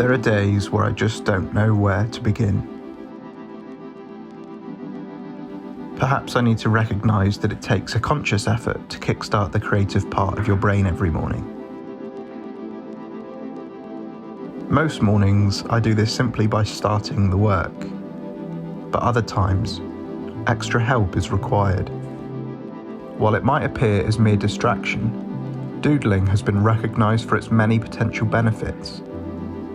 There are days where I just don't know where to begin. Perhaps I need to recognise that it takes a conscious effort to kickstart the creative part of your brain every morning. Most mornings I do this simply by starting the work, but other times extra help is required. While it might appear as mere distraction, doodling has been recognised for its many potential benefits.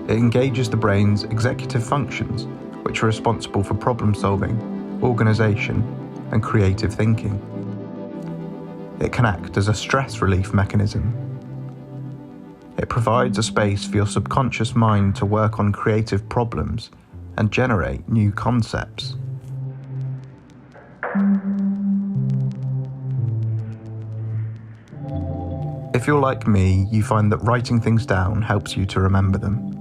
It engages the brain's executive functions, which are responsible for problem solving, organisation, and creative thinking. It can act as a stress relief mechanism. It provides a space for your subconscious mind to work on creative problems and generate new concepts. If you're like me, you find that writing things down helps you to remember them.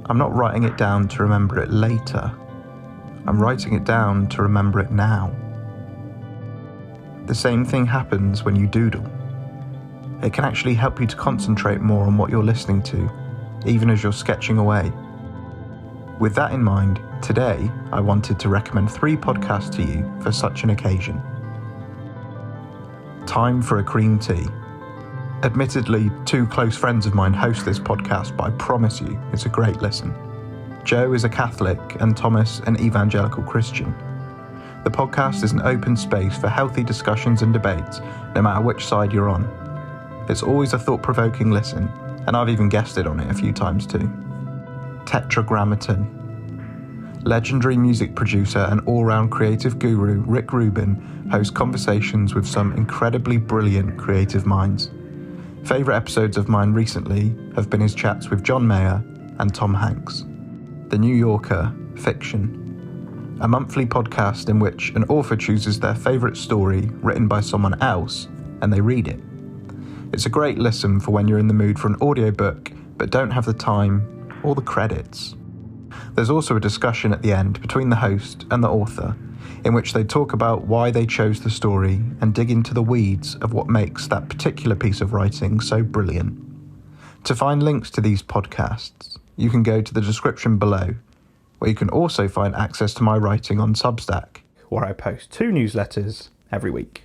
I'm not writing it down to remember it later. I'm writing it down to remember it now. The same thing happens when you doodle. It can actually help you to concentrate more on what you're listening to, even as you're sketching away. With that in mind, today I wanted to recommend 3 podcasts to you for such an occasion. Time for a Cream Tea. Admittedly, 2 close friends of mine host this podcast, but I promise you it's a great listen. Joe is a Catholic and Thomas an evangelical Christian. The podcast is an open space for healthy discussions and debates, no matter which side you're on. It's always a thought-provoking listen, and I've even guested on it a few times too. Tetragrammaton. Legendary music producer and all-round creative guru Rick Rubin hosts conversations with some incredibly brilliant creative minds. Favourite episodes of mine recently have been his chats with John Mayer and Tom Hanks. The New Yorker Fiction, a monthly podcast in which an author chooses their favourite story written by someone else and they read it. It's a great listen for when you're in the mood for an audiobook but don't have the time or the credits. There's also a discussion at the end between the host and the author, in which they talk about why they chose the story and dig into the weeds of what makes that particular piece of writing so brilliant. To find links to these podcasts, you can go to the description below, where you can also find access to my writing on Substack, where I post 2 newsletters every week.